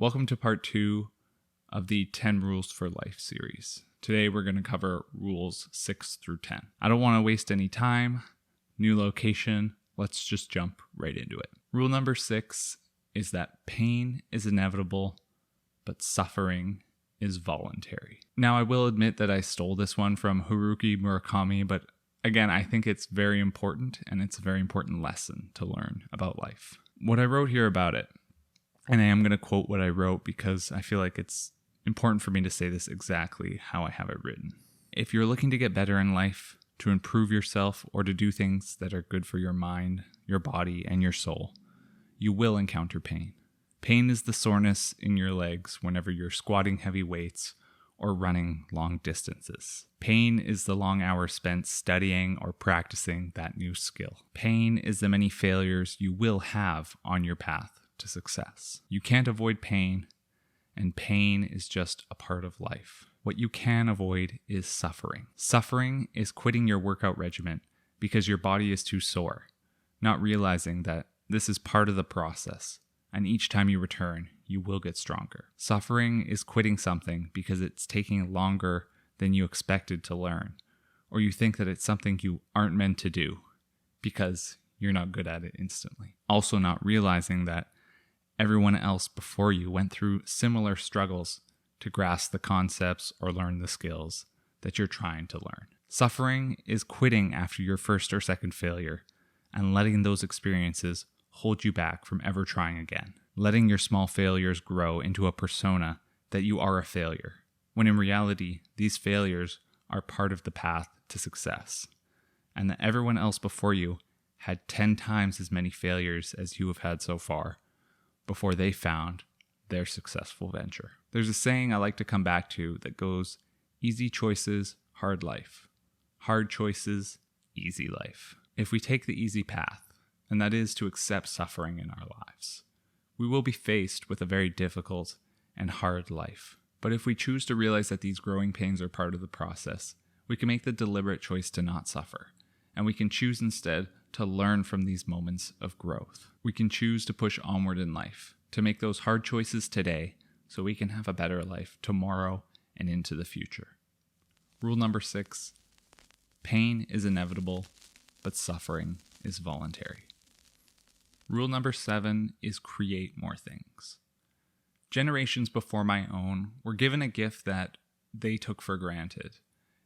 Welcome to part 2 of the 10 Rules for Life series. Today we're going to cover rules 6 through 10. I don't want to waste any time. New location. Let's just jump right into it. Rule number 6 is that pain is inevitable, but suffering is voluntary. Now, I will admit that I stole this one from Haruki Murakami, but again, I think it's very important, and it's a very important lesson to learn about life. What I wrote here about it, and I am going to quote what I wrote because I feel like it's important for me to say this exactly how I have it written. If you're looking to get better in life, to improve yourself, or to do things that are good for your mind, your body, and your soul, you will encounter pain. Pain is the soreness in your legs whenever you're squatting heavy weights or running long distances. Pain is the long hours spent studying or practicing that new skill. Pain is the many failures you will have on your path to success. You can't avoid pain, and pain is just a part of life. What you can avoid is suffering. Suffering is quitting your workout regimen because your body is too sore, not realizing that this is part of the process, and each time you return, you will get stronger. Suffering is quitting something because it's taking longer than you expected to learn, or you think that it's something you aren't meant to do because you're not good at it instantly. Also not realizing that everyone else before you went through similar struggles to grasp the concepts or learn the skills that you're trying to learn. Suffering is quitting after your first or second failure and letting those experiences hold you back from ever trying again. Letting your small failures grow into a persona that you are a failure, when in reality, these failures are part of the path to success, and that everyone else before you had 10 times as many failures as you have had so far before they found their successful venture. There's a saying I like to come back to that goes, easy choices, hard life. Hard choices, easy life. If we take the easy path, and that is to accept suffering in our lives, we will be faced with a very difficult and hard life. But if we choose to realize that these growing pains are part of the process, we can make the deliberate choice to not suffer, and we can choose instead to learn from these moments of growth. We can choose to push onward in life, to make those hard choices today so we can have a better life tomorrow and into the future. Rule number 6, pain is inevitable, but suffering is voluntary. Rule number 7 is create more things. Generations before my own were given a gift that they took for granted.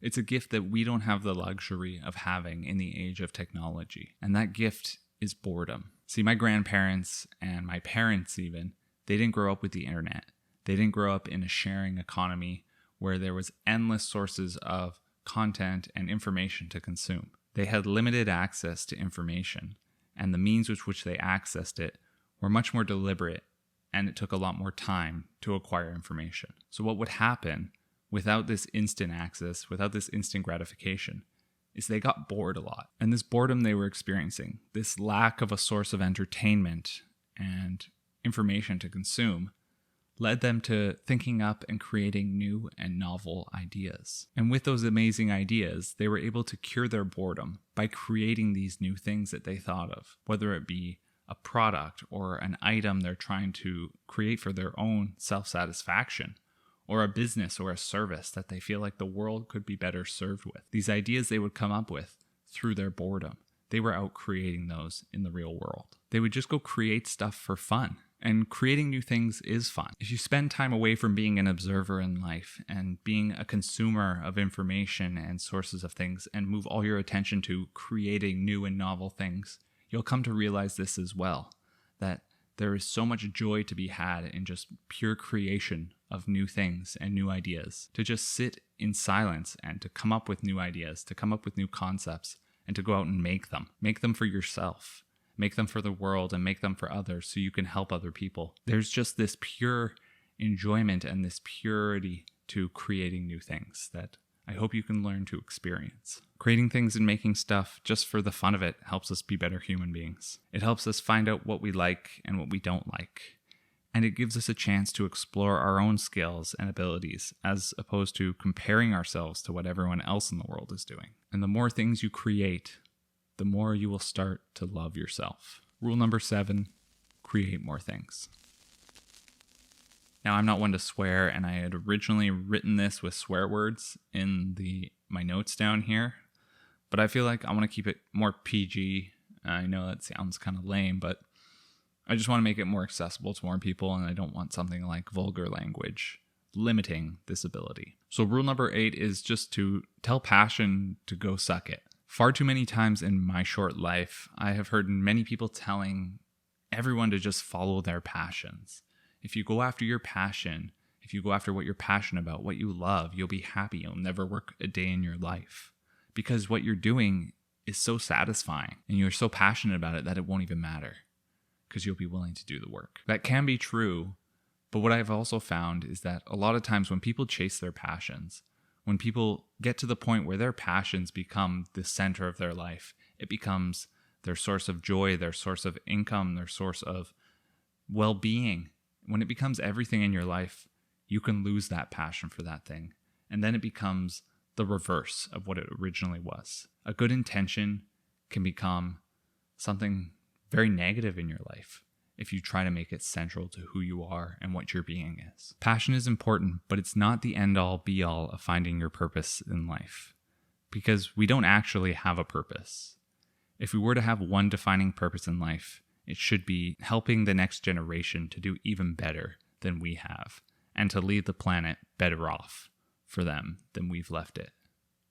It's a gift that we don't have the luxury of having in the age of technology, and that gift is boredom. See, my grandparents and my parents even, they didn't grow up with the internet. They didn't grow up in a sharing economy where there was endless sources of content and information to consume. They had limited access to information, and the means with which they accessed it were much more deliberate, and it took a lot more time to acquire information. So what would happen without this instant access, without this instant gratification, is they got bored a lot. And this boredom they were experiencing, this lack of a source of entertainment and information to consume, led them to thinking up and creating new and novel ideas. And with those amazing ideas, they were able to cure their boredom by creating these new things that they thought of, whether it be a product or an item they're trying to create for their own self-satisfaction, or a business or a service that they feel like the world could be better served with. These ideas they would come up with through their boredom, they were out creating those in the real world. They would just go create stuff for fun. And creating new things is fun. If you spend time away from being an observer in life and being a consumer of information and sources of things and move all your attention to creating new and novel things, you'll come to realize this as well, that there is so much joy to be had in just pure creation of new things and new ideas. To just sit in silence and to come up with new ideas, to come up with new concepts, and to go out and make them. Make them for yourself. Make them for the world and make them for others so you can help other people. There's just this pure enjoyment and this purity to creating new things that I hope you can learn to experience. Creating things and making stuff just for the fun of it helps us be better human beings. It helps us find out what we like and what we don't like. And it gives us a chance to explore our own skills and abilities as opposed to comparing ourselves to what everyone else in the world is doing. And the more things you create, the more you will start to love yourself. Rule number 7, create more things. Now, I'm not one to swear, and I had originally written this with swear words in my notes down here, but I feel like I want to keep it more PG. I know that sounds kind of lame, but I just want to make it more accessible to more people, and I don't want something like vulgar language limiting this ability. So rule number 8 is just to tell passion to go suck it. Far too many times in my short life, I have heard many people telling everyone to just follow their passions. If you go after your passion, if you go after what you're passionate about, what you love, you'll be happy. You'll never work a day in your life. Because what you're doing is so satisfying and you're so passionate about it that it won't even matter because you'll be willing to do the work. That can be true, but what I've also found is that a lot of times when people chase their passions, when people get to the point where their passions become the center of their life, it becomes their source of joy, their source of income, their source of well-being. When it becomes everything in your life, you can lose that passion for that thing. And then it becomes the reverse of what it originally was. A good intention can become something very negative in your life if you try to make it central to who you are and what your being is. Passion is important, but it's not the end-all be-all of finding your purpose in life, because we don't actually have a purpose. If we were to have one defining purpose in life, it should be helping the next generation to do even better than we have, and to leave the planet better off for them than we've left it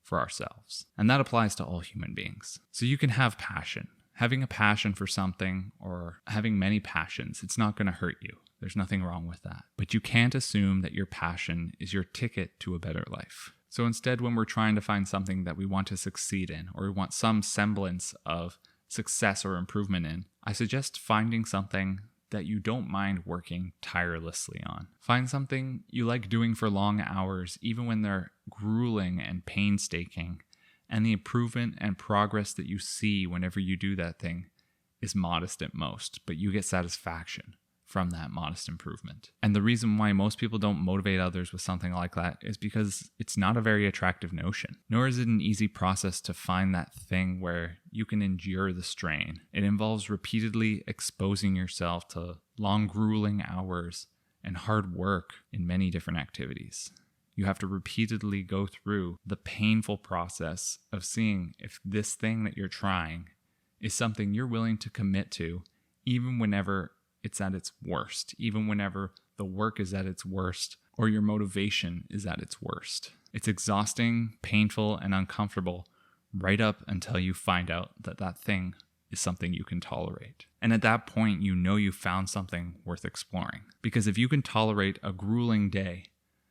for ourselves. And that applies to all human beings. So you can have passion. Having a passion for something or having many passions, it's not going to hurt you. There's nothing wrong with that. But you can't assume that your passion is your ticket to a better life. So instead, when we're trying to find something that we want to succeed in, or we want some semblance of success or improvement in, I suggest finding something that you don't mind working tirelessly on. Find something you like doing for long hours, even when they're grueling and painstaking, and the improvement and progress that you see whenever you do that thing is modest at most, but you get satisfaction from that modest improvement. And the reason why most people don't motivate others with something like that is because it's not a very attractive notion, nor is it an easy process to find that thing where you can endure the strain. It involves repeatedly exposing yourself to long, grueling hours and hard work in many different activities. You have to repeatedly go through the painful process of seeing if this thing that you're trying is something you're willing to commit to, even whenever it's at its worst, even whenever the work is at its worst or your motivation is at its worst. It's exhausting, painful, and uncomfortable right up until you find out that that thing is something you can tolerate. And at that point, you know you found something worth exploring. Because if you can tolerate a grueling day,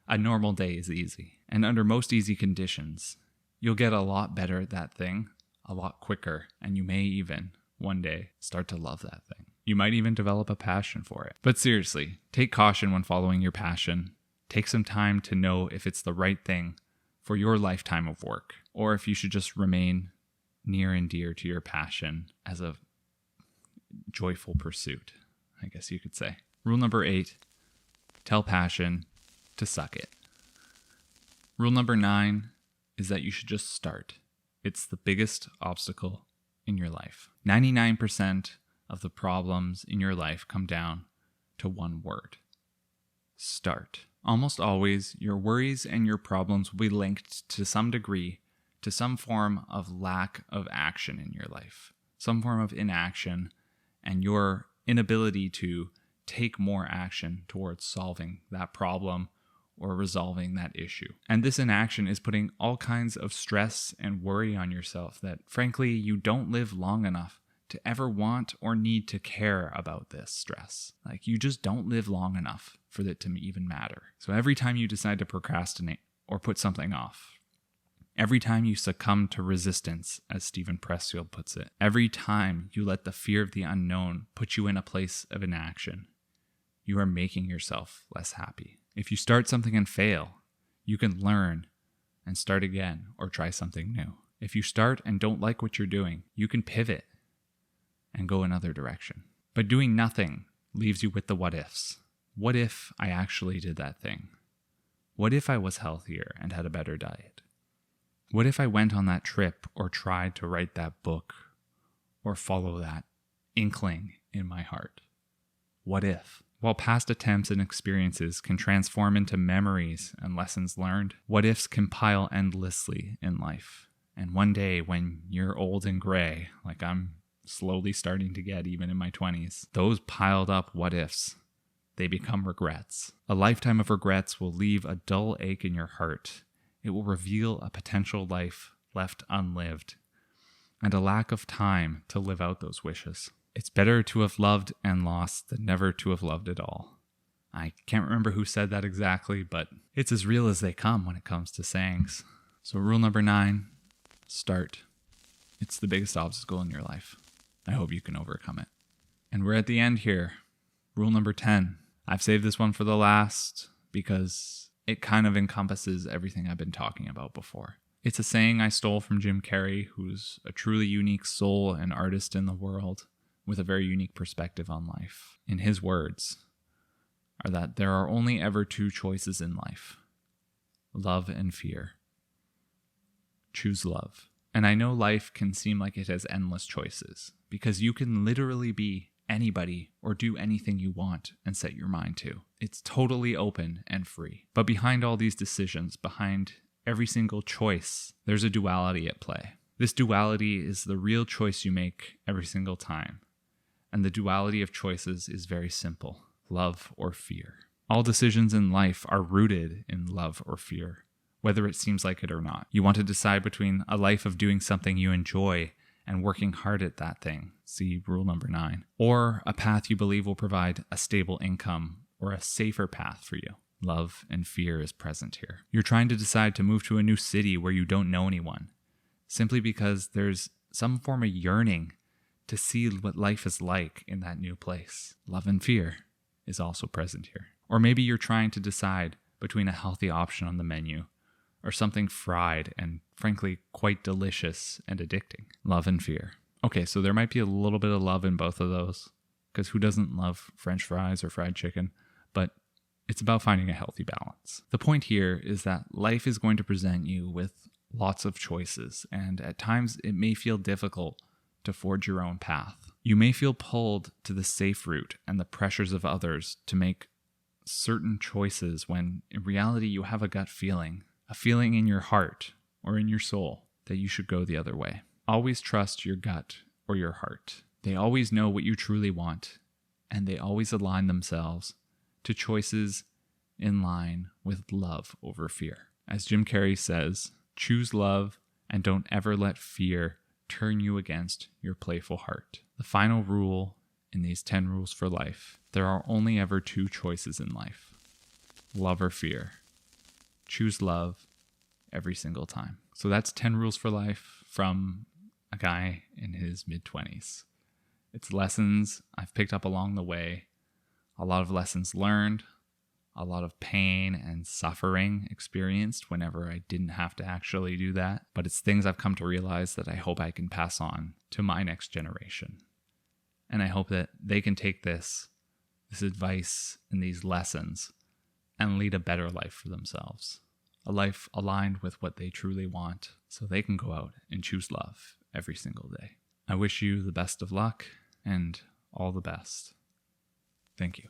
a normal day is easy. And under most easy conditions, you'll get a lot better at that thing a lot quicker, and you may even one day start to love that thing. You might even develop a passion for it. But seriously, take caution when following your passion. Take some time to know if it's the right thing for your lifetime of work, or if you should just remain near and dear to your passion as a joyful pursuit, I guess you could say. Rule number 8, tell passion to suck it. Rule number 9 is that you should just start. It's the biggest obstacle in your life. 99% of the problems in your life come down to one word: start. Almost always, your worries and your problems will be linked to some degree to some form of lack of action in your life, some form of inaction, and your inability to take more action towards solving that problem or resolving that issue. And this inaction is putting all kinds of stress and worry on yourself that, frankly, you don't live long enough to ever want or need to care about this stress. Like, you just don't live long enough for it to even matter. So every time you decide to procrastinate or put something off, every time you succumb to resistance, as Stephen Pressfield puts it, every time you let the fear of the unknown put you in a place of inaction, you are making yourself less happy. If you start something and fail, you can learn and start again or try something new. If you start and don't like what you're doing, you can pivot and go another direction. But doing nothing leaves you with the what ifs. What if I actually did that thing? What if I was healthier and had a better diet? What if I went on that trip or tried to write that book or follow that inkling in my heart? What if? While past attempts and experiences can transform into memories and lessons learned, what ifs can pile endlessly in life. And one day when you're old and gray, like I'm slowly starting to get even in my 20s, those piled up what ifs, they become regrets. A lifetime of regrets will leave a dull ache in your heart. It will reveal a potential life left unlived and a lack of time to live out those wishes. It's better to have loved and lost than never to have loved at all. I can't remember who said that exactly, but it's as real as they come when it comes to sayings. So rule number 9, start. It's the biggest obstacle in your life. I hope you can overcome it. And we're at the end here. Rule number 10. I've saved this one for the last because it kind of encompasses everything I've been talking about before. It's a saying I stole from Jim Carrey, who's a truly unique soul and artist in the world, with a very unique perspective on life. In his words are that there are only ever 2 choices in life: love and fear. Choose love. And I know life can seem like it has endless choices, because you can literally be anybody or do anything you want and set your mind to. It's totally open and free. But behind all these decisions, behind every single choice, there's a duality at play. This duality is the real choice you make every single time. And the duality of choices is very simple: love or fear. All decisions in life are rooted in love or fear, whether it seems like it or not. You want to decide between a life of doing something you enjoy and working hard at that thing, see rule number 9, or a path you believe will provide a stable income or a safer path for you. Love and fear is present here. You're trying to decide to move to a new city where you don't know anyone, simply because there's some form of yearning to see what life is like in that new place. Love and fear is also present here. Or maybe you're trying to decide between a healthy option on the menu or something fried and frankly quite delicious and addicting. Love and fear. Okay, so there might be a little bit of love in both of those, because who doesn't love French fries or fried chicken? But it's about finding a healthy balance. The point here is that life is going to present you with lots of choices, and at times it may feel difficult to forge your own path. You may feel pulled to the safe route and the pressures of others to make certain choices when in reality you have a gut feeling, a feeling in your heart or in your soul that you should go the other way. Always trust your gut or your heart. They always know what you truly want, and they always align themselves to choices in line with love over fear. As Jim Carrey says, choose love and don't ever let fear turn you against your playful heart. The final rule in these 10 rules for life: there are only ever 2 choices in life: love or fear. Choose love every single time. So that's 10 rules for life from a guy in his mid-20s. It's lessons I've picked up along the way, a lot of lessons learned, a lot of pain and suffering experienced whenever I didn't have to actually do that. But it's things I've come to realize that I hope I can pass on to my next generation. And I hope that they can take this advice and these lessons and lead a better life for themselves. A life aligned with what they truly want, so they can go out and choose love every single day. I wish you the best of luck and all the best. Thank you.